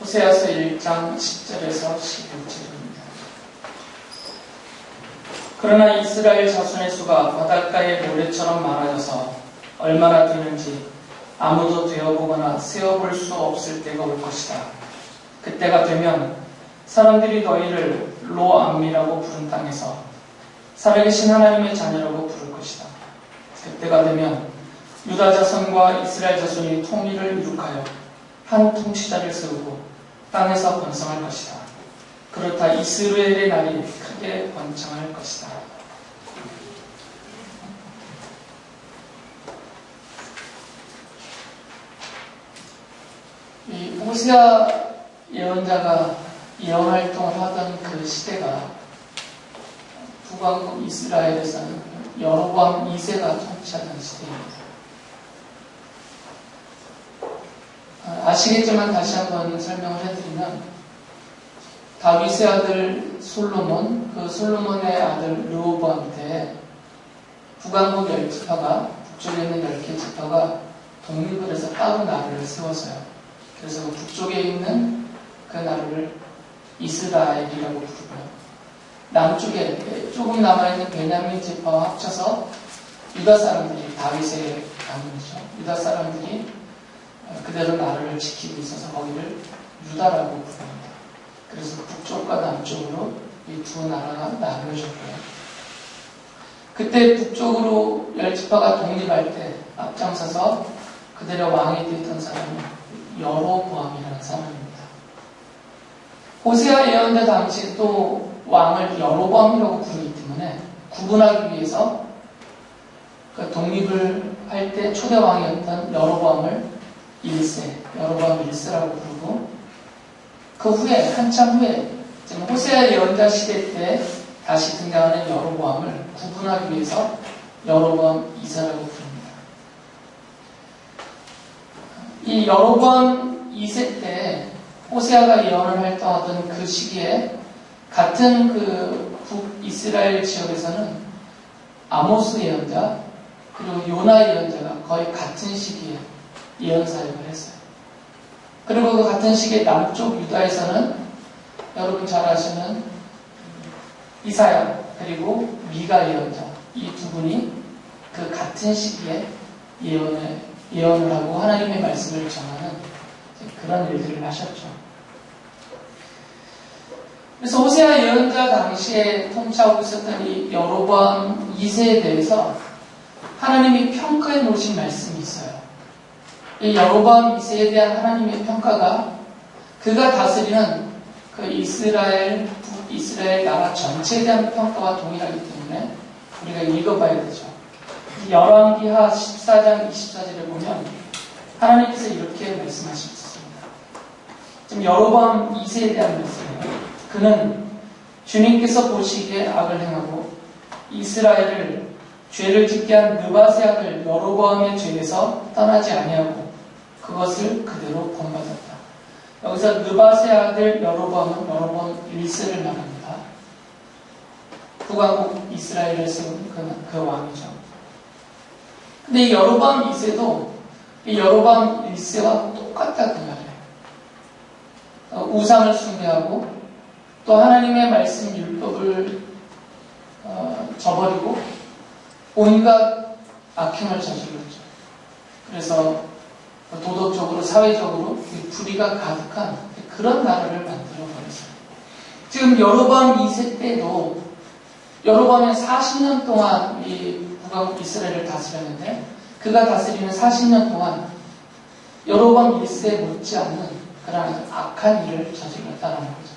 호세아서 1장 10절에서 11절입니다. 그러나 이스라엘 자손의 수가 바닷가의 모래처럼 많아져서 얼마나 되는지 아무도 되어보거나 세어볼 수 없을 때가 올 것이다. 그때가 되면 사람들이 너희를 로암미라고 부른 땅에서 살아계신 하나님의 자녀라고 부를 것이다. 그때가 되면 유다 자손과 이스라엘 자손이 통일을 이룩하여 한 통치자를 세우고 땅에서 번성할 것이다. 그렇다 이스라엘의 날이 크게 번창할 것이다. 이 호세아 예언자가 예언 활동을 하던 그 시대가 북왕국 이스라엘에서는 여로보암 2세가 통치하던 시대입니다. 아시겠지만 다시 한번 설명을 해드리면 다윗의 아들 솔로몬, 그 솔로몬의 아들 르호보암 때 북왕국 10지파가 북쪽에 있는 10개 지파가 독립을 해서 따로 나라를 세웠어요. 그래서 그 북쪽에 있는 그 나라를 이스라엘이라고 부르고요. 남쪽에 조금 남아있는 베냐민 지파와 합쳐서 유다 사람들이 다윗의 가문이죠. 유다 사람들이 그대로 나라를 지키고 있어서 거기를 유다라고 부릅니다. 그래서 북쪽과 남쪽으로 이 두 나라가 나뉘어졌고요. 그때 북쪽으로 10지파가 독립할 때 앞장서서 그대로 왕이 되었던 사람이 여로보암이라는 사람입니다. 호세아 예언자 당시 또 왕을 여로보암이라고 부르기 때문에 구분하기 위해서 그 독립을 할 때 초대 왕이었던 여로보암을 1세, 여로보암 1세라고 부르고 그 후에 한참 후에 지금 호세아 예언자 시대 때 다시 등장하는 여로보암을 구분하기 위해서 여로보암 2세라고 부릅니다. 이 여로보암 2세 때 호세아가 예언을 활동하던 그 시기에 같은 그 북이스라엘 지역에서는 아모스 예언자 그리고 요나 예언자가 거의 같은 시기에 예언 사역을 했어요. 그리고 그 같은 시기에 남쪽 유다에서는 여러분 잘 아시는 이사야 그리고 미가 예언자 이 두 분이 그 같은 시기에 예언을 하고 하나님의 말씀을 전하는 그런 일들을 하셨죠. 그래서 호세아 예언자 당시에 통치하고 있었던 이 여로보암 2세에 대해서 하나님이 평가해 놓으신 말씀이 있어요. 이 여로보암 2세에 대한 하나님의 평가가 그가 다스리는 그 이스라엘 나라 전체에 대한 평가와 동일하기 때문에 우리가 읽어봐야 되죠. 열왕기하 14장 24절에 보면 하나님께서 이렇게 말씀하셨습니다. 지금 여로보암 2세에 대한 말씀이에요. 그는 주님께서 보시기에 악을 행하고 이스라엘을 죄를 짓게 한 느밧의 아들 여로보암의 죄에서 떠나지 아니하고 그것을 그대로 본받았다. 여기서 느밧의 아들 여로보암은 여로보암 1세를 말합니다. 북왕국 이스라엘을 세운 그 왕이죠. 근데 이 여로보암 2세도 이 여로보암 1세와 똑같다 그 말이에요. 우상을 숭배하고 또 하나님의 말씀 율법을 저버리고 온갖 악행을 저질렀죠. 그래서 도덕적으로 사회적으로 불의가 가득한 그런 나라를 만들어 버렸어요. 지금 여로보암 2세 때도 여로보암은 40년 동안 이 북왕국 이스라엘을 다스렸는데 그가 다스리는 40년 동안 여로보암 1세에 못지않는 그런 아주 악한 일을 저질렀다는 거죠.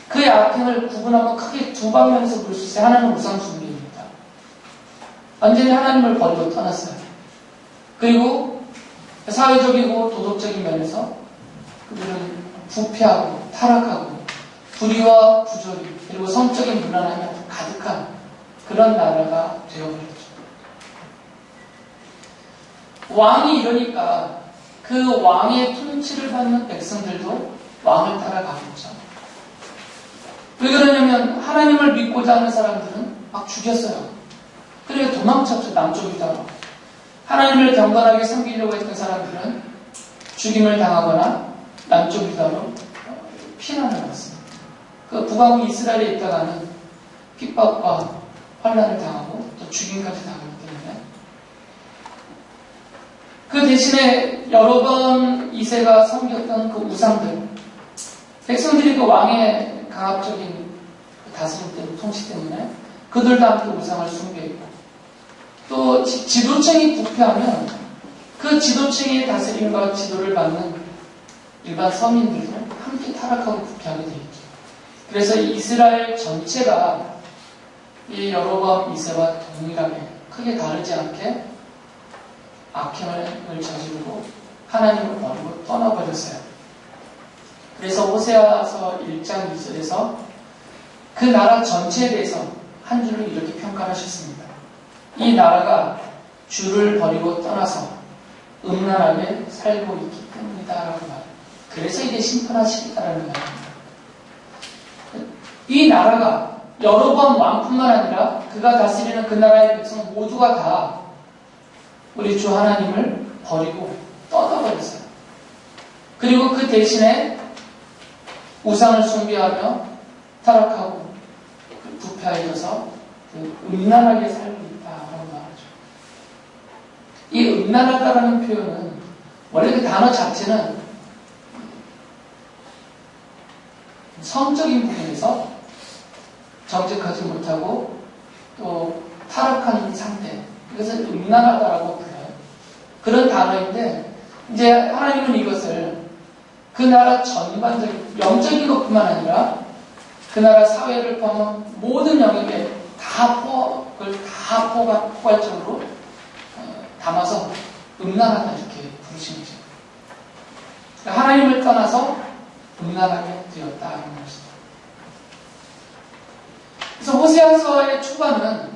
그의 악행을 구분하면 크게 두 방면에서 볼 수 있어요. 하나는 우상 숭배입니다. 완전히 하나님을 버리고 떠났어요. 그리고 사회적이고 도덕적인 면에서 그들은 부패하고 타락하고 불의와 부조리 그리고 성적인 불안함이 가득한 그런 나라가 되어버렸죠. 왕이 이러니까 그 왕의 통치를 받는 백성들도 왕을 따라가겠죠. 왜 그러냐면 하나님을 믿고자 하는 사람들은 막 죽였어요. 그리고 도망쳤죠. 남쪽 유다로. 하나님을 경건하게 섬기려고 했던 사람들은 죽임을 당하거나 남쪽 유다로 피난을 갔습니다. 그 북왕국 이스라엘에 있다가는 핍박과 환난을 당하고 또 죽임까지 당하기 때문에 그 대신에 여러 번 이새가 섬겼던 그 우상들, 백성들이 그 왕의 강압적인 다스림 때문에, 통치 때문에 그들도 함께 우상을 숭배했고, 또 지도층이 부패하면 그 지도층의 다스림과 지도를 받는 일반 서민들도 함께 타락하고 부패하게 되어 있죠. 그래서 이스라엘 전체가 이 여로보암 2세와 동일하게 크게 다르지 않게 악행을 저지르고 하나님을 버리고 떠나버렸어요. 그래서 호세아서 1장 2절에서 그 나라 전체에 대해서 한 줄로 이렇게 평가하셨습니다. 이 나라가 주를 버리고 떠나서 음란하게 살고 있기 때문이다 라고 말해요. 그래서 이제 심판하시겠다라는 말입니다. 이 나라가 여로보암 왕뿐만 아니라 그가 다스리는 그 나라의 백성 모두가 다 우리 주 하나님을 버리고 떠나버렸어요. 그리고 그 대신에 우상을 숭배하며 타락하고 부패하여서 음란하게 살고 있다라고 말하죠. 이 음란하다라는 표현은 원래 그 단어 자체는 성적인 부분에서 정직하지 못하고 또 타락한 상태, 이것을 음란하다라고 불러요. 그런 단어인데 이제 하나님은 이것을 그 나라 전반적인 영적인 것뿐만 아니라 그 나라 사회를 포함한 모든 영역에 그걸 다 포괄적으로 담아서 음란하다 이렇게 부르신 거죠. 그러니까 하나님을 떠나서 음란하게 되었다는 것입니다. 그래서 호세아서의 초반은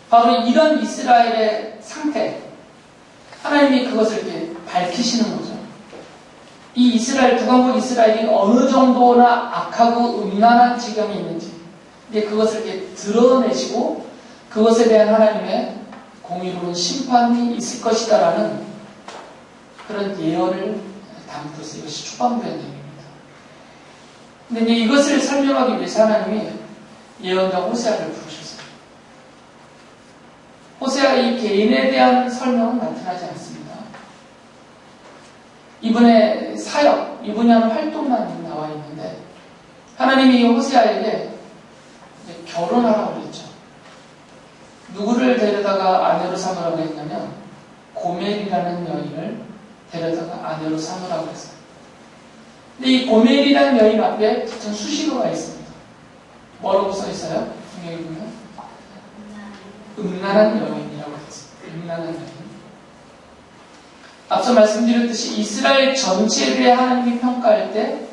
바로 이런 이스라엘의 상태, 하나님이 그것을 이렇게 밝히시는 거죠. 이 이스라엘, 북왕국 이스라엘이 어느 정도나 악하고 음란한 지경에 있는지, 이제 그것을 이렇게 드러내시고 그것에 대한 하나님의 공의로운 심판이 있을 것이다라는 그런 예언을 담고 있어요. 이것이 초반부의 내용입니다. 근데 이제 이것을 설명하기 위해서 하나님이 예언자 호세아를 부르셨어요. 호세아 이 개인에 대한 설명은 나타나지 않습니다. 이분의 사역, 이분이 하는 활동만 나와 있는데 하나님이 호세아에게 결혼하라고 그랬죠. 누구를 데려다가 아내로 삼으라고 했냐면 고멜이라는 여인을 데려다가 아내로 삼으라고 했어요. 근데 이 고멜이라는 여인 앞에 붙은 수식어가 있습니다. 뭐라고 써 있어요? 분명히 보면 음란한 여인이라고 했습니다. 음란한 여인. 앞서 말씀드렸듯이 이스라엘 전체에 대해 하나님이 평가할 때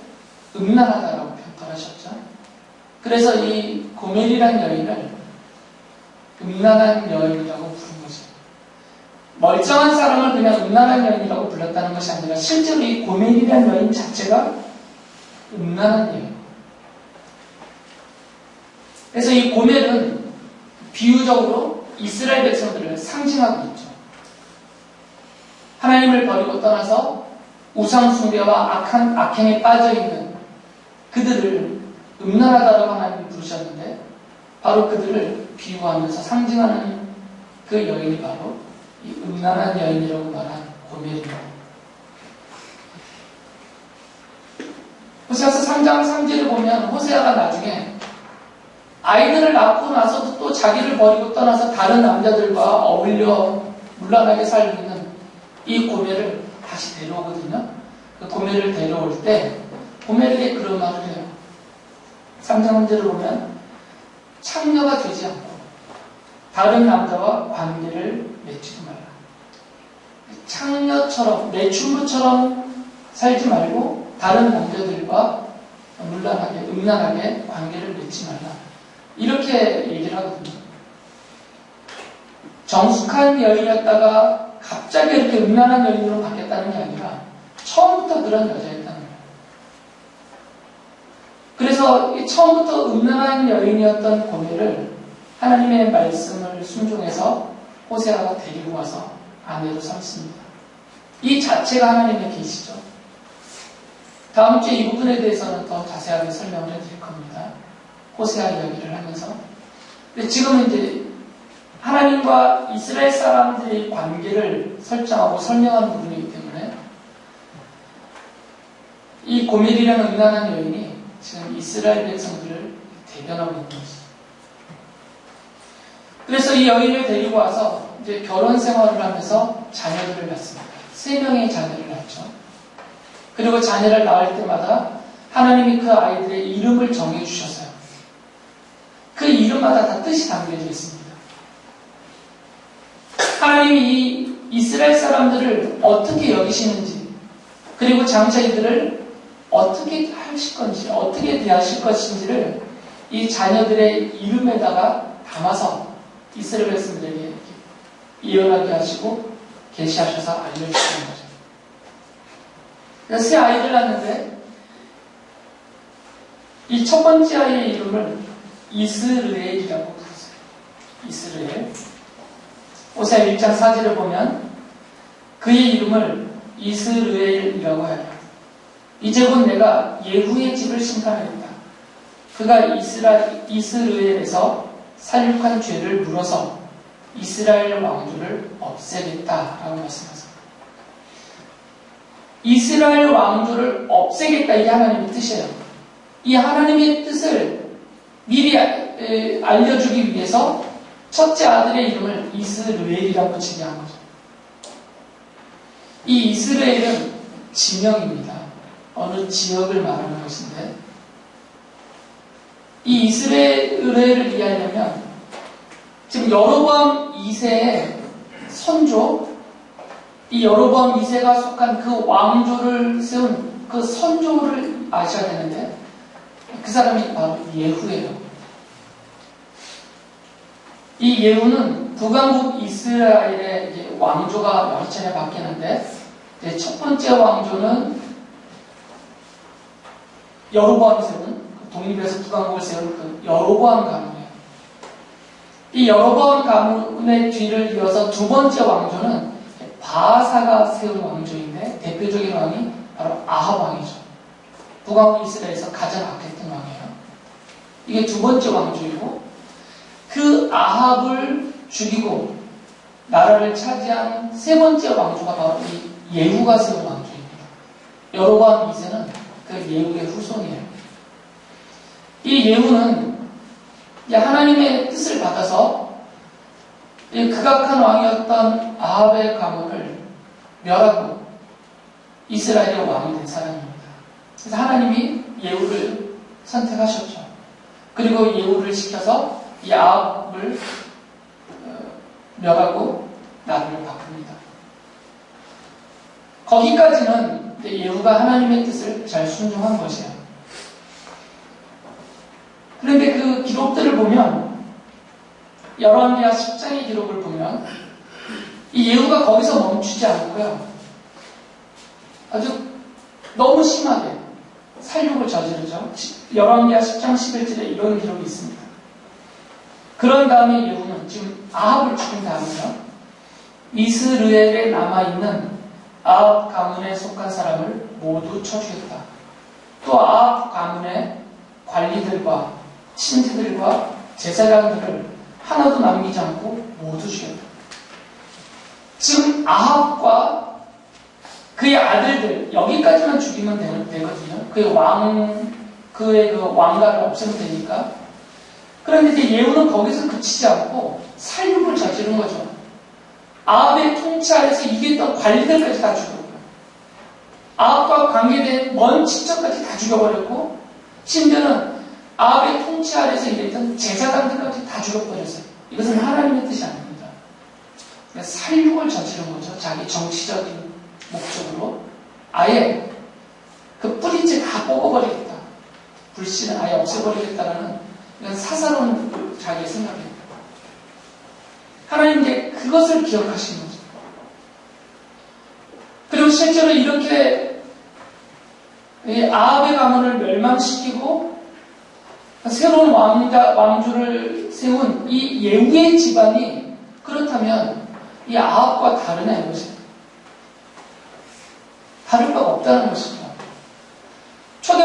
음란하다라고 평가를 하셨죠. 그래서 이 고멜이라는 여인을 음란한 여인이라고 부른 거죠. 멀쩡한 사람을 그냥 음란한 여인이라고 불렀다는 것이 아니라 실제로 이 고멜이라는 여인 자체가 음란한 여인. 그래서 이 고멜은 비유적으로 이스라엘 백성들을 상징하고 있죠. 하나님을 버리고 떠나서 우상숭배와 악행에 빠져있는 그들을 음란하다라고 하나님이 부르셨는데 바로 그들을 비유하면서 상징하는 그 여인이 바로 이 음란한 여인이라고 말한 고멜입니다. 호세아서 3장 3절을 보면 호세아가 나중에 아이들을 낳고 나서도 또 자기를 버리고 떠나서 다른 남자들과 어울려 물란하게 살고 있는 이 고멜을 다시 데려오거든요. 그 고멜을 데려올 때 고멜에게 그런 말을 해요. 3장 3절을 보면 창녀가 되지 않고 다른 남자와 관계를 맺지도 말라. 창녀처럼 매춘부처럼 살지 말고 다른 남자들과 물란하게 음란하게 관계를 맺지 말라. 이렇게 얘기를 하거든요. 정숙한 여인이었다가 갑자기 이렇게 음란한 여인으로 바뀌었다는 게 아니라 처음부터 그런 여자였다는 거예요. 그래서 처음부터 음란한 여인이었던 고멜을 하나님의 말씀을 순종해서 호세아가 데리고 와서 아내로 삼습니다. 이 자체가 하나님의 계시죠. 다음 주에 이 부분에 대해서는 더 자세하게 설명을 해드릴 겁니다. 호세아 이야기를 하면서. 근데 지금은 이제 하나님과 이스라엘 사람들의 관계를 설정하고 설명하는 부분이기 때문에 이 고멜이라는 음란한 여인이 지금 이스라엘 백성들을 대변하고 있는 것이죠. 그래서 이 여인을 데리고 와서 이제 결혼 생활을 하면서 자녀들을 낳습니다. 3명의 자녀를 낳죠. 그리고 자녀를 낳을 때마다 하나님이 그 아이들의 이름을 정해주셨어요. 그 이름마다 다 뜻이 담겨져 있습니다. 하나님이 이 이스라엘 사람들을 어떻게 여기시는지, 그리고 장차 이들을 어떻게 하실 건지, 어떻게 대하실 것인지를 이 자녀들의 이름에다가 담아서 이스라엘 백성들에게 예언하게 하시고 계시하셔서 알려주시는 거죠. 그래서 새 아이를 낳는데 이 첫 번째 아이의 이름을 이스르엘이라고 부르세요. 이스르엘. 호세아 1장 4절을 보면 그의 이름을 이스르엘이라고 하여 이제 곧 내가 예후의 집을 심판하겠다. 그가 이스라엘에서 살육한 죄를 물어서 이스라엘 왕조를 없애겠다라고 말씀하세요. 이스라엘 왕조를 없애겠다, 이게 하나님의 뜻이에요. 이 하나님의 뜻을 미리 알려주기 위해서 첫째 아들의 이름을 이스르엘이라고 붙이게 한 거죠. 이 이스라엘은 지명입니다. 어느 지역을 말하는 것인데, 이 이스라엘을 이해하려면 지금 여로보암 2세의 선조, 이 여로보암 2세가 속한 그 왕조를 세운 그 선조를 아셔야 되는데, 그 사람이 바로 예후예요. 이 예후는 북왕국 이스라엘의 이제 왕조가 여러 차례 바뀌는데, 이제 첫 번째 왕조는 여로보암이 세운, 독립해서 북왕국을 세운 그 여로보암 가문이에요. 이 여로보암 가문의 뒤를 이어서 두 번째 왕조는 바하사가 세운 왕조인데, 대표적인 왕이 바로 아합 왕이죠. 북왕국 이스라엘에서 가장 악했던 왕이에요. 이게 두 번째 왕조이고, 그 아합을 죽이고 나라를 차지한 세 번째 왕조가 바로 이 예후가 세운 왕조입니다. 여로보암 2세는 그 예후의 후손이에요. 이 예후는 하나님의 뜻을 받아서 극악한 왕이었던 아합의 가문을 멸하고 이스라엘의 왕이 된 사람입니다. 그래서 하나님이 예후를 선택하셨죠. 그리고 예후를 시켜서 이 아합을 멸하고 나라를 바꿉니다. 거기까지는 예후가 하나님의 뜻을 잘 순종한 것이에요. 그런데 그 기록들을 보면, 열왕기하 10장의 기록을 보면 이 예후가 거기서 멈추지 않고요, 아주 너무 심하게 살육을 저지르죠. 열왕기하 10장 11절에 이런 기록이 있습니다. 그런 다음에 예후는 지금 아합을 죽인 다음에요, 이스라엘에 남아있는 아합 가문에 속한 사람을 모두 쳐주겠다. 또 아합 가문의 관리들과 친지들과 제사장들을 하나도 남기지 않고 모두 죽였다. 지금 아합과 그의 아들들, 여기까지만 죽이면 되거든요. 그의 그 왕가를 없애면 되니까. 그런데 이제 예후는 거기서 그치지 않고 살육을 저지른 거죠. 아합의 통치 아래서 이겼던 관리들까지 다 죽였고요. 아합과 관계된 먼 친척까지 다 죽여버렸고, 심지어는 아합의 통치 아래서 일했던 제사장들까지 다 죽여버렸어요. 이것은 하나님의 뜻이 아닙니다. 살육을 저지른 거죠. 자기 정치적인 목적으로 아예 그 뿌리째 다 뽑아버리겠다. 불신을 아예 없애버리겠다라는 이건 사사로운 자기의 생각입니다. 하나님 이제 그것을 기억하시는 거죠. 그리고 실제로 이렇게 아합의 가문을 멸망시키고 새로운 왕조를 세운 이 예후의 집안이 그렇다면 이 아합과 다르냐 이것이 다를 바가 없다는 것입니다.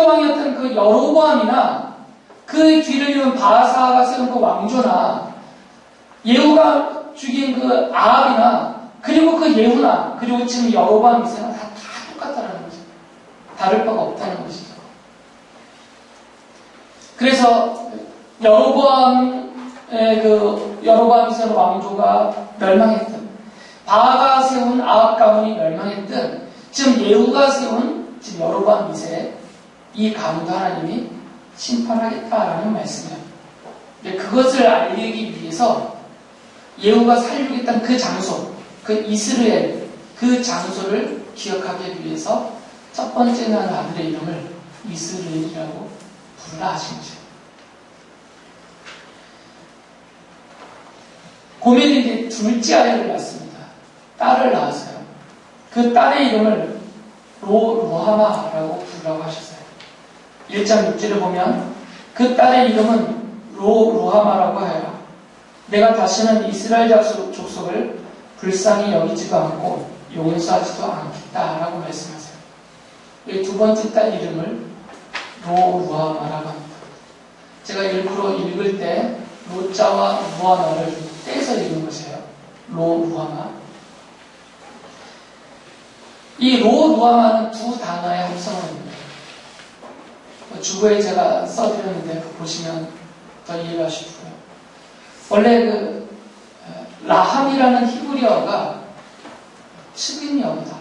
이스라엘 왕이었던 그 여로보암이나 그 뒤를 이은 바하사가 세운 그 왕조나 예후가 죽인 그 아합이나 그리고 그 예후나 그리고 지금 여로보암 이세는 다 똑같다는 거죠. 다를 바가 없다는 것이죠. 그래서 여로보암 이세 왕조가 멸망했던, 바하가 세운 아합 가문이 멸망했던, 지금 예후가 세운 지금 여로보암 2세 이 가문도 하나님이 심판하겠다라는 말씀이에요. 그것을 알리기 위해서 예후가 살리겠다는 그 장소, 그 이스라엘 그 장소를 기억하기 위해서 첫 번째 난 아들의 이름을 이스라엘이라고 부르라 하신 거죠. 고멜이 이제 둘째 아이를 낳습니다. 딸을 낳았어요. 그 딸의 이름을 로하마라고 부르라고 하셨어요. 1장 6절을 보면 그 딸의 이름은 로하마라고 하여 내가 다시는 이스라엘 족속을 불쌍히 여기지도 않고 용서하지도 않겠다라고 말씀하세요. 이 두 번째 딸 이름을 로하마라고 합니다. 제가 일부러 읽을 때 로자와 무하마를 떼서 읽은 것이에요. 로하마. 이 로하마는 두 단어의 합성어입니다. 주보에 제가 써드렸는데 보시면 더 이해가 쉽고요. 원래 그 라함이라는 히브리어가 측은히 여기다,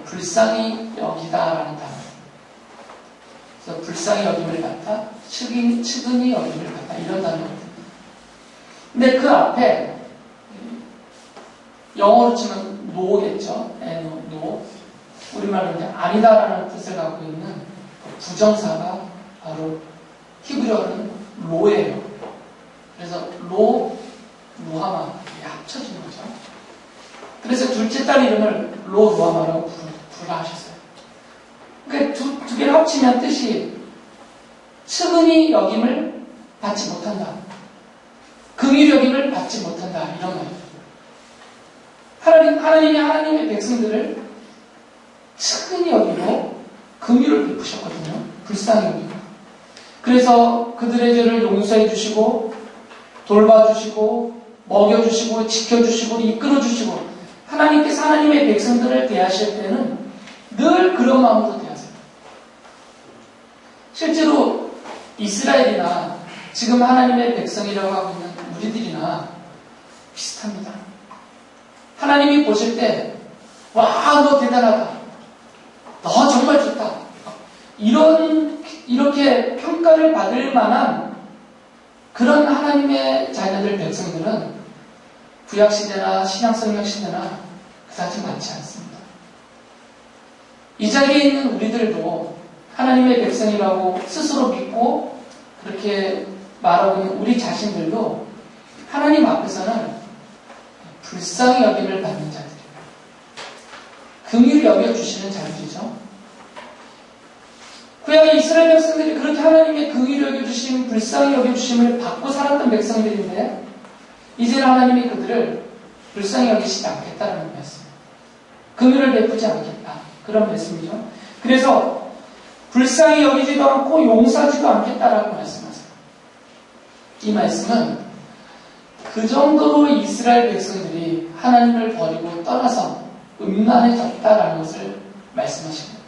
불쌍히 여기다라는 단어예요. 그래서 불쌍히 여김을 갖다, 측은히 여김을 갖다 이런 단어거든요. 근데 그 앞에 영어로 치면 no겠죠. no. 우리말로 이제 아니다라는 뜻을 갖고 있는 부정사가 바로 히브리어는 로예요. 그래서 로하마 합쳐진 거죠. 그래서 둘째 딸 이름을 로하마라고 부르라 하셨어요. 그러니까 두 개를 합치면 뜻이 측은히 여김을 받지 못한다, 긍휼히 여김을 받지 못한다 이런 말이에요. 하나님이 하나님의 백성들을 측은히 여기고 긍휼을 베푸셨거든요. 불쌍히 여기고. 그래서 그들의 죄를 용서해 주시고 돌봐주시고 먹여주시고 지켜주시고 이끌어주시고, 하나님께서 하나님의 백성들을 대하실 때는 늘 그런 마음으로 대하세요. 실제로 이스라엘이나 지금 하나님의 백성이라고 하고 있는 우리들이나 비슷합니다. 하나님이 보실 때 와, 너 대단하다, 너 정말 좋다, 이렇게 평가를 받을 만한 그런 하나님의 자녀들 백성들은 구약시대나 신약성경시대나 그다지 많지 않습니다. 이 자리에 있는 우리들도 하나님의 백성이라고 스스로 믿고 그렇게 말하고 있는 우리 자신들도 하나님 앞에서는 불쌍히 여김을 받는 자들이에요. 긍휼히 여겨주시는 자들이죠. 구약의 이스라엘 백성들이 그렇게 하나님의 긍휼히 여겨주심, 불쌍히 여겨주심을 받고 살았던 백성들인데 이제는 하나님이 그들을 불쌍히 여기시지 않겠다라는 말씀, 긍휼을 베푸지 않겠다 그런 말씀이죠. 그래서 불쌍히 여기지도 않고 용서하지도 않겠다라고 말씀하세요. 이 말씀은 그 정도로 이스라엘 백성들이 하나님을 버리고 떠나서 음란해졌다라는 것을 말씀하십니다.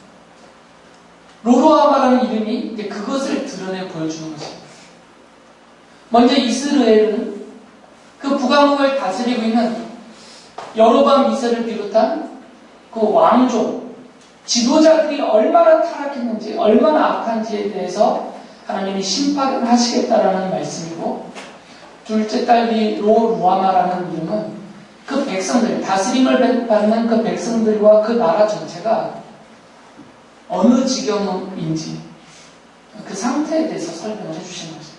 로로하마라는 이름이 이제 그것을 드러내 보여주는 것입니다. 먼저 이스라엘은 그 북왕국을 다스리고 있는 여로보암 2세를 비롯한 그 왕조, 지도자들이 얼마나 타락했는지, 얼마나 악한지에 대해서 하나님이 심판을 하시겠다라는 말씀이고, 둘째 딸이 로루아마라는 이름은 그 백성들, 다스림을 받는 그 백성들과 그 나라 전체가 어느 지경인지 그 상태에 대해서 설명을 해주신 것입니다.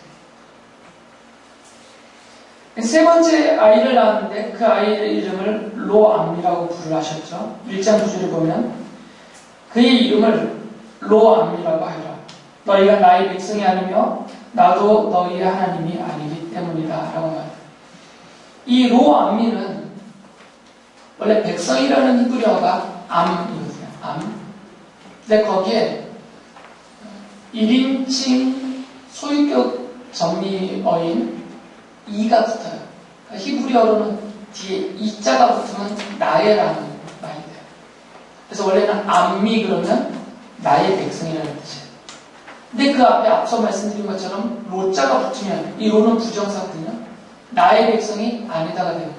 세 번째 아이를 낳았는데 그 아이의 이름을 로암미라고 부르라 하셨죠. 1장 9절에 보면 그의 이름을 로암미라고 하리라. 너희가 나의 백성이 아니며 나도 너희의 하나님이 아니기 때문이다 라고 말합니다. 이 로암미는 원래 백성이라는 히브리어가 암이거든요. 암. 근데 거기에 1인칭 소유격 정리어인 이가 붙어요. 그러니까 히브리어로는 뒤에 이자가 붙으면 나의라는 말이 돼요. 그래서 원래는 암미 그러면 나의 백성이라는 뜻이에요. 근데 그 앞에 앞서 말씀드린 것처럼 로자가 붙으면 이 로는 부정사거든요. 나의 백성이 아니다가 되는 거죠.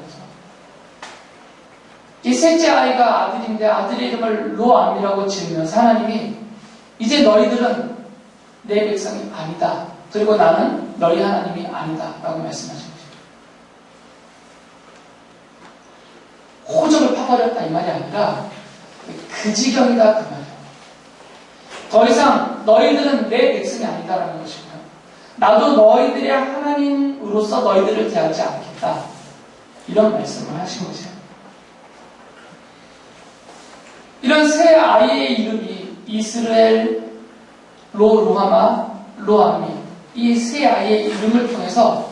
이 셋째 아이가 아들인데 아들의 이름을 로암이라고 지으면서 하나님이 이제 너희들은 내 백성이 아니다. 그리고 나는 너희 하나님이 아니다. 라고 말씀하신 거죠. 호적을 파버렸다 이 말이 아니라 그 지경이다 그 말이에요. 더 이상 너희들은 내 백성이 아니다라는 것이고요. 나도 너희들의 하나님으로서 너희들을 대하지 않겠다. 이런 말씀을 하신 것이에요. 이런 세 아이의 이름이 이스라엘, 로하마, 로암미 이 세 아이의 이름을 통해서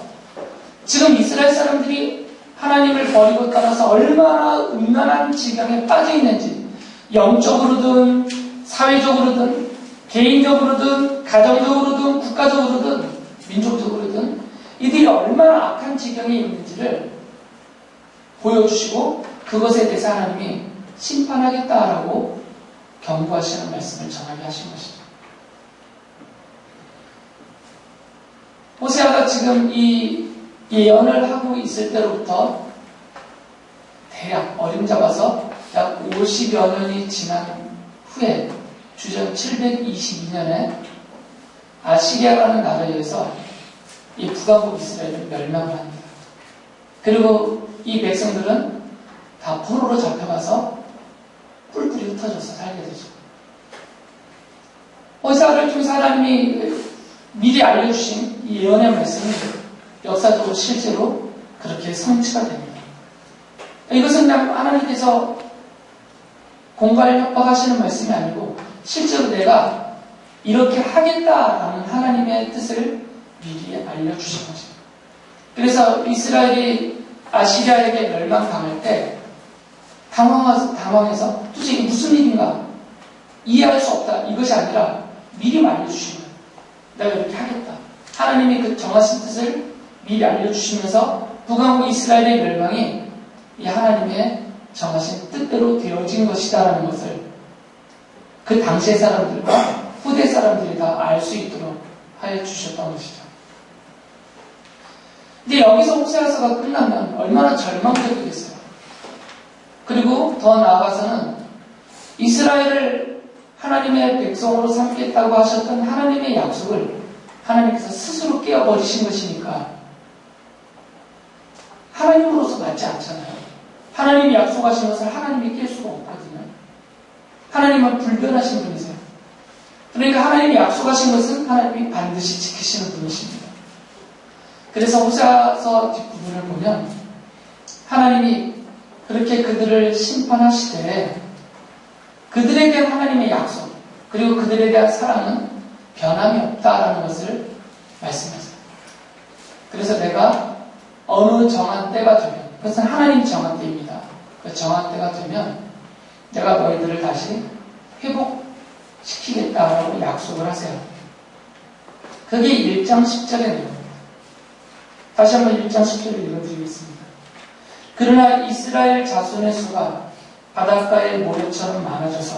지금 이스라엘 사람들이 하나님을 버리고 따라서 얼마나 음란한 지경에 빠져 있는지 영적으로든 사회적으로든 개인적으로든 가정적으로든 국가적으로든 민족적으로든 이들이 얼마나 악한 지경에 있는지를 보여주시고 그것에 대해서 하나님이 심판하겠다라고 경고하시는 말씀을 전하게 하신 것이죠. 호세아가 지금 이 예언을 하고 있을 때로부터 대략 어림잡아서 약 50여 년이 지난 후에 주전 722년에 아시리아라는 나라에 의해서 이 북왕국 이스라엘을 멸망을 합니다. 그리고 이 백성들은 다 포로로 잡혀가서 뿔뿔이 흩어져서 살게 되죠. 호세아를 통해서 하나님이 미리 알려주신 이 예언의 말씀이 역사적으로 실제로 그렇게 성취가 됩니다. 이것은 그냥 하나님께서 공갈 협박하시는 말씀이 아니고 실제로 내가 이렇게 하겠다라는 하나님의 뜻을 미리 알려주신 것입니다. 그래서 이스라엘이 아시리아에게 멸망당할 때 당황해서 도대체 이게 무슨 일인가 이해할 수 없다 이것이 아니라 미리 알려주신 거예요. 내가 이렇게 하겠다. 하나님이 그 정하신 뜻을 미리 알려주시면서 북왕국 이스라엘의 멸망이 이 하나님의 정하신 뜻대로 되어진 것이다라는 것을 그 당시의 사람들과 후대 사람들이 다 알 수 있도록 하여 주셨던 것이죠. 근데 여기서 호세아서가 끝나면 얼마나 절망적이겠어요. 그리고 더 나아가서는 이스라엘을 하나님의 백성으로 삼겠다고 하셨던 하나님의 약속을 하나님께서 스스로 깨어버리신 것이니까 하나님으로서 맞지 않잖아요. 하나님이 약속하신 것을 하나님이 깰 수가 없거든요. 하나님은 불변하신 분이세요. 그러니까 하나님이 약속하신 것은 하나님이 반드시 지키시는 분이십니다. 그래서 호세아서 뒷부분을 보면 하나님이 그렇게 그들을 심판하시되 그들에 대한 하나님의 약속 그리고 그들에 대한 사랑은 변함이 없다라는 것을 말씀하세요. 그래서 내가 어느 정한 때가 되면 그것은 하나님 정한 때입니다. 그 정한 때가 되면 내가 너희들을 다시 회복시키겠다라고 약속을 하세요. 그게 1장 10절의 내용입니다. 다시 한번 1장 10절을 읽어드리겠습니다. 그러나 이스라엘 자손의 수가 바닷가의 모래처럼 많아져서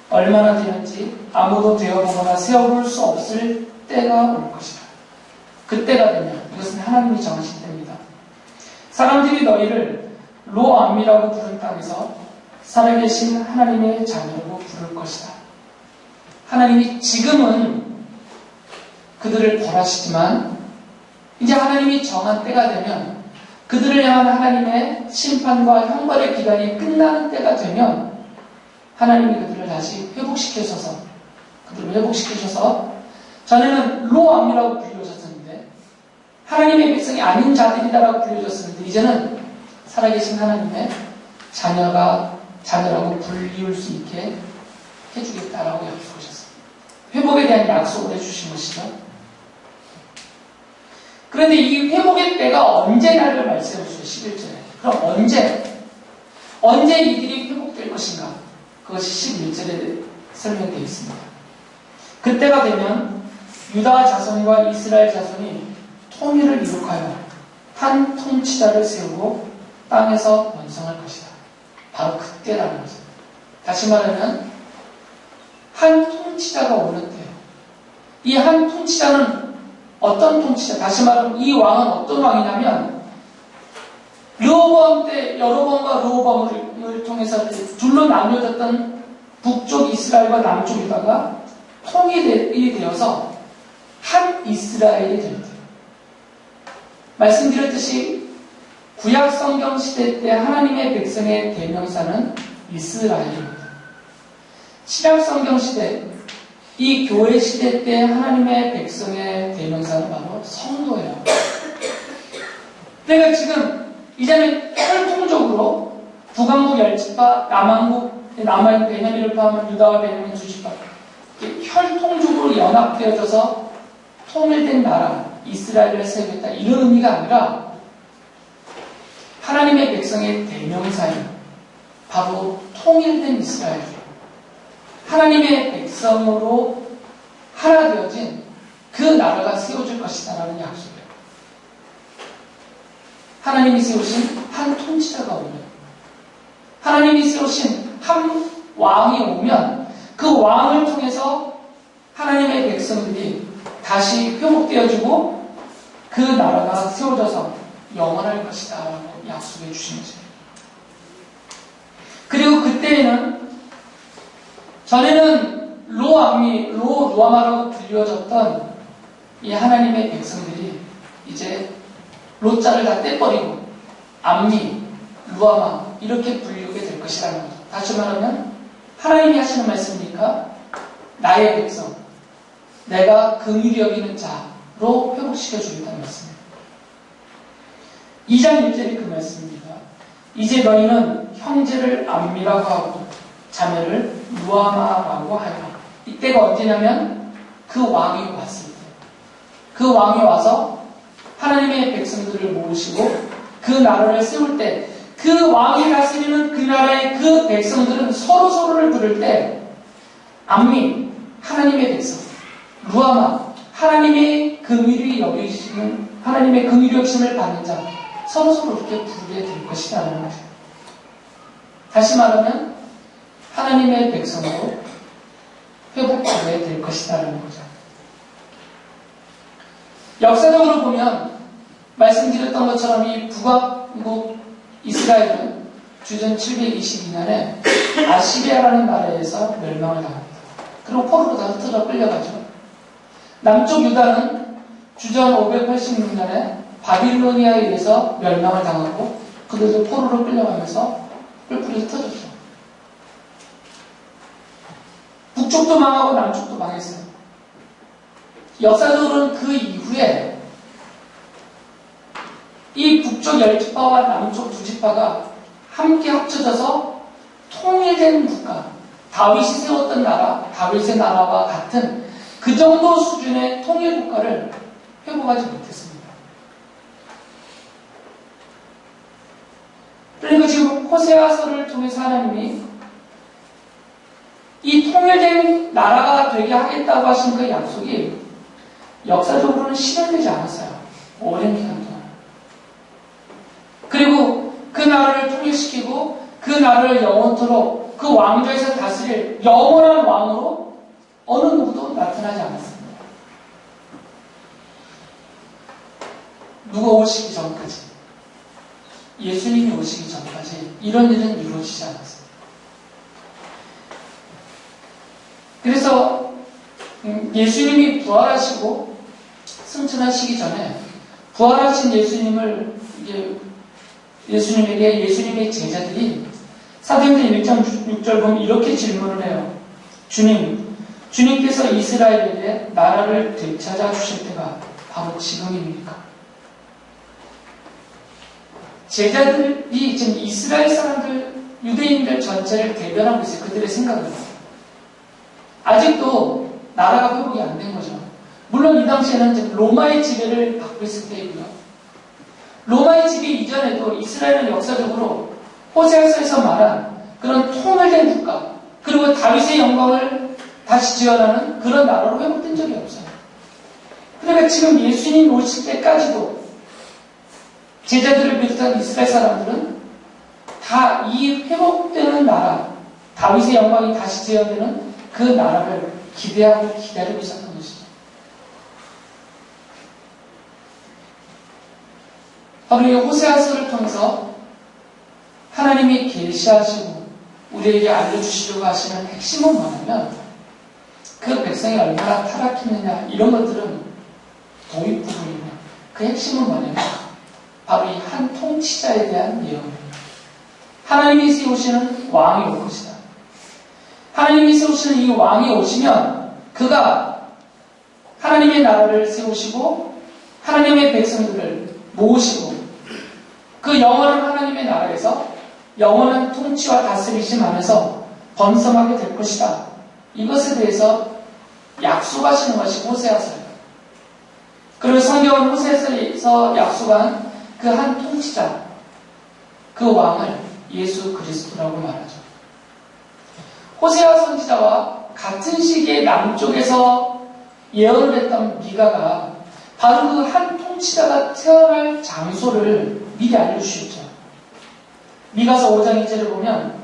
얼마나 되는지 아무도 되어보거나 세어볼 수 없을 때가 올 것이다. 그때가 되면 이것은 하나님이 정하신 때입니다. 사람들이 너희를 로암이라고 부른 땅에서 살아계신 하나님의 자녀라고 부를 것이다. 하나님이 지금은 그들을 벌하시지만 이제 하나님이 정한 때가 되면 그들을 향한 하나님의 심판과 형벌의 기간이 끝나는 때가 되면 하나님이 그들을 다시 회복시키셔서 그들을 회복시키셔서 전에는 로암이라고 불려졌었는데 하나님의 백성이 아닌 자들이다라고 불려졌었는데 이제는 살아계신 하나님의 자녀라고 불리울 수 있게 해주겠다라고 약속하셨습니다. 회복에 대한 약속을 해주신 것이죠. 그런데 이 회복의 때가 언제냐를 말씀해 주세요. 11절에. 그럼 언제 이들이 회복될 것인가? 그것이 11절에 설명되어 있습니다. 그때가 되면 유다 자손과 이스라엘 자손이 통일을 이룩하여 한 통치자를 세우고 땅에서 번성할 것이다. 바로 그때라는 거죠. 다시 말하면 한 통치자가 오는 때요. 이 한 통치자는 어떤 통치자? 다시 말하면 이 왕은 어떤 왕이냐면 르호보암 때 여로보암과 르호보암을 통해서 둘로 나뉘어졌던 북쪽 이스라엘과 남쪽 유다가 통일이 되어서 한 이스라엘이 될 때. 말씀드렸듯이 구약 성경 시대 때 하나님의 백성의 대명사는 이스라엘입니다. 신약 성경 시대, 이 교회 시대 때 하나님의 백성의 대명사는 바로 성도예요. 그러니까 지금 이제는 혈통적으로 북왕국 10지파, 남한 베냐민을 포함한 유다와 베냐민 2지파 혈통적으로 연합되어져서 통일된 나라 이스라엘을 세우겠다 이런 의미가 아니라 하나님의 백성의 대명사인 바로 통일된 이스라엘, 하나님의 백성으로 하나 되어진 그 나라가 세워질 것이다라는 약속이에요. 하나님이 세우신 한 통치자가 오면, 하나님이 세우신 한 왕이 오면 그 왕을 통해서 하나님의 백성들이 다시 회복되어지고 그 나라가 세워져서 영원할 것이다 라고 약속해 주신 거죠. 그리고 그때에는 전에는 루아마라고 불려졌던 이 하나님의 백성들이 이제 로자를 다 떼버리고 암미, 루아마 이렇게 불리게 될 것이라는 거죠. 다시 말하면 하나님이 하시는 말씀이니까 나의 백성, 내가 긍휼히 여기는 자로 회복시켜 주겠다는 말씀입니다. 2장 1절이 그 말씀입니다. 이제 너희는 형제를 암미라고 하고 자매를 루아마라고 하라. 이때가 언제냐면 그 왕이 왔을 때, 그 왕이 와서 하나님의 백성들을 모으시고 그 나라를 세울 때, 그 왕이 다스리는 그 나라의 그 백성들은 서로를 부를 때 암미, 하나님의 백성, 루아마, 하나님의 긍휼히 여기시는, 하나님의 긍휼히 여기심을 받는 자, 서로서로 이렇게 부르게 될 것이라는 거죠. 다시 말하면 하나님의 백성으로 회복하게 될 것이라는 거죠. 역사적으로 보면 말씀드렸던 것처럼 이 북왕국 이스라엘은 주전 722년에 아시리아라는 나라에서 멸망을 당합니다. 그리고 포로로 다 흩어져 끌려가죠. 남쪽 유다는 주전 586년에 바빌로니아에 의해서 멸망을 당하고 그들도 포로로 끌려가면서 뿔뿔이 흩어졌죠. 북쪽도 망하고 남쪽도 망했어요. 역사적으로는 그 이후에 이 북쪽 10지파와 남쪽 2지파가 함께 합쳐져서 통일된 국가, 다윗이 세웠던 나라, 다윗의 나라와 같은 그 정도 수준의 통일 국가를 회복하지 못했습니다. 그리고 지금 호세아서를 통해서 하나님이 이 통일된 나라가 되게 하겠다고 하신 그 약속이 역사적으로는 실현되지 않았어요. 오랜 기간 동안. 그리고 그 나라를 통일시키고 그 나라를 영원토록 그 왕조에서 다스릴 영원한 왕으로 어느 누구도 나타나지 않았습니다. 누가 오시기 전까지, 예수님이 오시기 전까지 이런 일은 이루어지지 않았습니다. 그래서 예수님이 부활하시고 승천하시기 전에 부활하신 예수님에게 예수님의 제자들이 사도행전 1장 6절 보면 이렇게 질문을 해요. 주님께서 이스라엘에게 나라를 되찾아 주실 때가 바로 지금입니까? 제자들이 지금 이스라엘 사람들, 유대인들 전체를 대변하고 있어요. 그들의 생각을. 아직도 나라가 회복이 안 된 거죠. 물론 이 당시에는 로마의 지배를 받고 있을 때이고요. 로마의 지배 이전에도 이스라엘은 역사적으로 호세아서에서 말한 그런 통일된 국가, 그리고 다윗의 다시 지어나는 그런 나라로 회복된 적이 없어요. 그러니까 지금 예수님 오실 때까지도 제자들을 비롯한 이스라엘 사람들은 다 이 회복되는 나라, 다윗의 영광이 다시 재현되는 그 나라를 기대하고 기다리고 있었던 것이죠. 바로 이 호세아서를 통해서 하나님이 계시하시고 우리에게 알려주시려고 하시는 핵심은 뭐냐면 그 백성이 얼마나 타락했느냐 이런 것들은 도입 부분이며 그 핵심은 뭐냐면 바로 이 한 통치자에 대한 예언입니다. 하나님이 세우시는 왕이 올 것이다. 하나님이 세우시는 이 왕이 오시면 그가 하나님의 나라를 세우시고 하나님의 백성들을 모으시고 그 영원한 하나님의 나라에서 영원한 통치와 다스리심 안에서 번성하게 될 것이다. 이것에 대해서 약속하시는 것이 호세아서예요. 그리고 성경은 호세아서에서 약속한 그 한 통치자, 그 왕을 예수 그리스도라고 말하죠. 호세아 선지자와 같은 시기에 남쪽에서 예언을 했던 미가가 바로 그 한 통치자가 태어날 장소를 미리 알려주셨죠. 미가서 5장 2절을 보면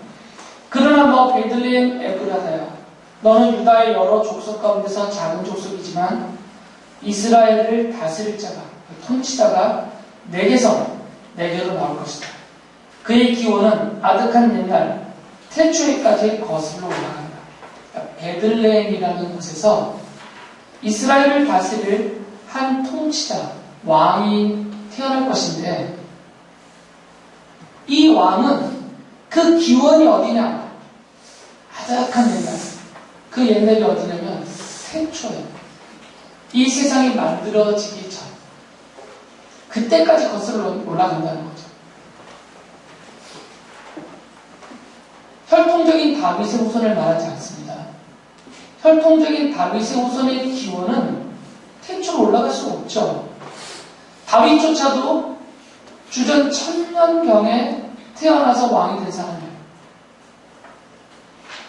그러나 너 베들레헴 에브라다야 너는 유다의 여러 족속 가운데서 작은 족속이지만 이스라엘을 다스릴 자가 그 통치자가 내게로 나올 것이다. 그의 기원은 아득한 옛날 태초에까지 거슬러 올라간다. 그러니까 베들레헴이라는 곳에서 이스라엘을 다스릴 한 통치자, 왕이 태어날 것인데 이 왕은 그 기원이 어디냐? 아득한 옛날. 그 옛날이 어디냐면 태초에 이 세상이 만들어지기 전 그때까지 거슬러 올라간다는 거죠. 혈통적인 다윗의 후손을 말하지 않습니다. 혈통적인 다윗의 후손의 기원은 태초로 올라갈 수 없죠. 다윗조차도 주전 1000년경에 태어나서 왕이 된 사람이에요.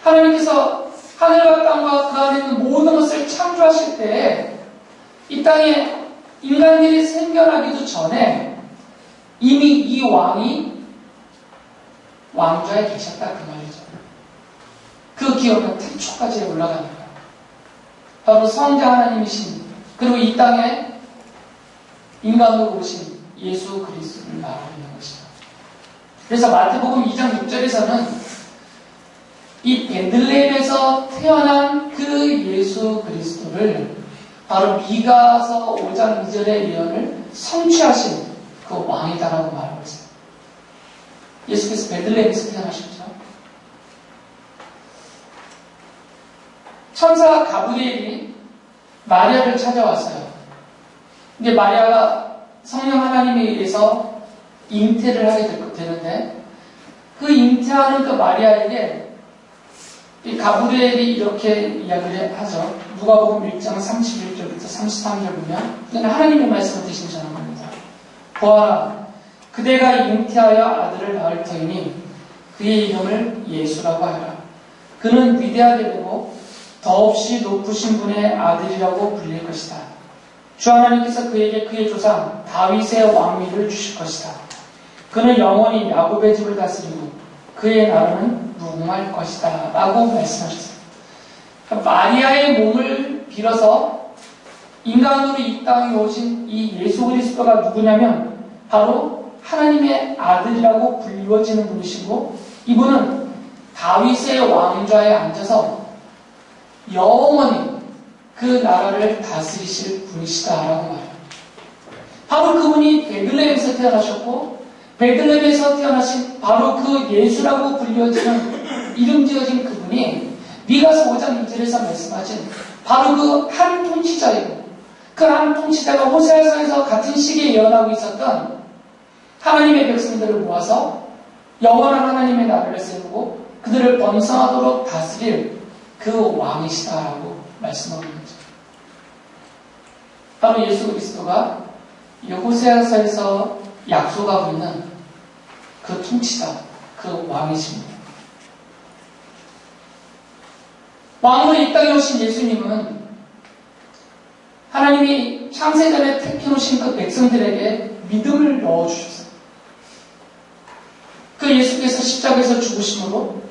하나님께서 하늘과 땅과 그 안에 있는 모든 것을 창조하실 때에 이 땅에 인간들이 생겨나기도 전에 이미 이 왕이 왕좌에 계셨다 그 말이죠. 그 기원은 태초까지 올라가는 거예요. 바로 성자 하나님이신 그리고 이 땅에 인간으로 오신 예수 그리스도를 말하고 있는 것이죠. 그래서 마태복음 2장 6절에서는 이 베들레헴에서 태어난 그 예수 그리스도를 바로 미가서 5장 2절의 예언을 성취하신 그 왕이다라고 말하고 있어요. 예수께서 베들레헴에서 태어나셨죠. 천사 가브리엘이 마리아를 찾아왔어요. 근데 마리아가 성령 하나님에 의해서 잉태를 하게 되는데 그 잉태하는 그 마리아에게 이 가브리엘이 이렇게 이야기를 하죠. 누가복음 1장 31절부터 33절 보면 이는 하나님의 말씀을 대신 전한 겁니다. 보아라, 그대가 잉태하여 아들을 낳을 터이니 그의 이름을 예수라고 하여라. 그는 위대하게 되고 더없이 높으신 분의 아들이라고 불릴 것이다. 주 하나님께서 그에게 그의 조상 다윗의 왕위를 주실 것이다. 그는 영원히 야곱의 집을 다스리고 그의 나라는 무궁할 것이다 라고 말씀하셨어요. 그러니까 마리아의 몸을 빌어서 인간으로 이 땅에 오신 이 예수 그리스도가 누구냐면 바로 하나님의 아들이라고 불리워지는 분이시고 이분은 다윗의 왕좌에 앉아서 영원히 그 나라를 다스리실 분이시다라고 말해요. 바로 그분이 베들레헴에서 태어나셨고 베들레헴에서 태어나신 바로 그 예수라고 불려지는 이름 지어진 그분이 미가서 5장 2절에서 말씀하신 바로 그 한 통치자이고 그 한 통치자가 호세아서에서 같은 시기에 예언하고 있었던 하나님의 백성들을 모아서 영원한 하나님의 나라를 세우고 그들을 번성하도록 다스릴 그 왕이시다라고 말씀하고 있는 거죠. 바로 예수 그리스도가 이 호세아서에서 약속하고 있는 그 통치자, 그 왕이십니다. 왕으로 이 땅에 오신 예수님은 하나님이 창세전에 택해놓으신 그 백성들에게 믿음을 넣어주셨어요. 그 예수께서 십자가에서 죽으심으로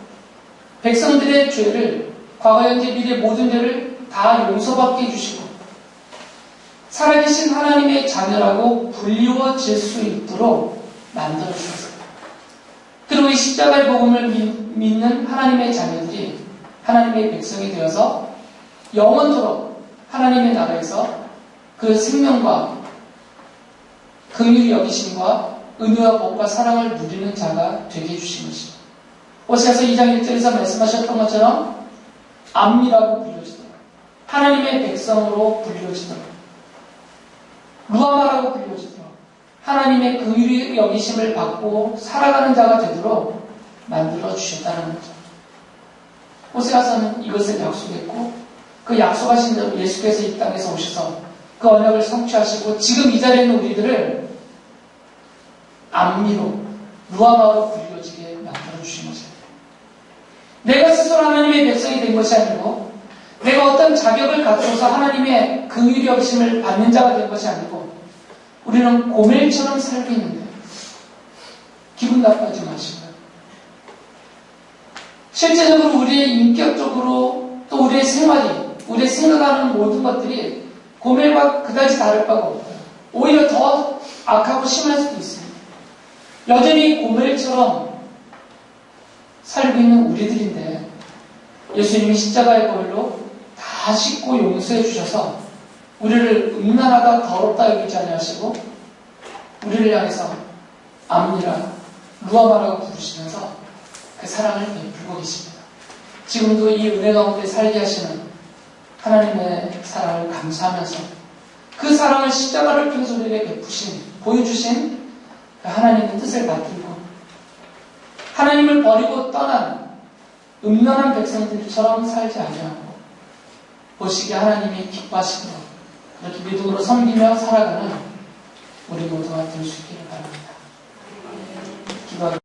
백성들의 죄를, 과거, 현재, 미래 모든 죄를 다 용서받게 해주시고 살아계신 하나님의 자녀라고 불리워질 수 있도록 만들어주셨어요. 그리고 이 십자가의 복음을 믿는 하나님의 자녀들이 하나님의 백성이 되어서 영원토록 하나님의 나라에서 그 생명과 긍휼히 여기심과 은혜와 복과 사랑을 누리는 자가 되게 해주신 것입니다. 오세아서 2장 1절에서 말씀하셨던 것처럼 암미라고 불려지도록, 하나님의 백성으로 불려지도록, 루아마라고 불려지도록, 하나님의 긍휼히 여기심을 받고 살아가는 자가 되도록 만들어 주셨다는 거죠. 오세아서는 이것을 약속했고 그 약속하신 대로 예수께서 이 땅에서 오셔서 그 언약을 성취하시고 지금 이 자리에 있는 우리들을 암미로, 루아마로 불려지게 만들어 주신 것입니다. 내가 스스로 하나님의 백성이 된 것이 아니고 내가 어떤 자격을 갖춰서 하나님의 긍휼히 여기심을 받는 자가 된 것이 아니고 우리는 고멜처럼 살고 있는데 기분 나빠하지 마시고요. 실제적으로 우리의 인격적으로 또 우리의 생활이, 우리의 생각하는 모든 것들이 고멜과 그다지 다를 바가 없고요. 오히려 더 악하고 심할 수도 있습니다. 여전히 고멜처럼 살고 있는 우리들인데 예수님이 십자가의 보혈로 다 씻고 용서해 주셔서 우리를 음란하다 더럽다 여기지 아니하시고 우리를 향해서 암니라 루아마라고 부르시면서 그 사랑을 베풀고 계십니다. 지금도 이 은혜 가운데 살게 하시는 하나님의 사랑을 감사하면서 그 사랑을 십자가를 통해서 우리에게 베푸신, 보여주신 그 하나님의 뜻을 받들고 하나님을 버리고 떠난 음란한 백성들처럼 살지 아니하고 보시기에 하나님이 기뻐하시도록 그렇게 믿음으로 섬기며 살아가는 우리 모두가 될 수 있기를 바랍니다.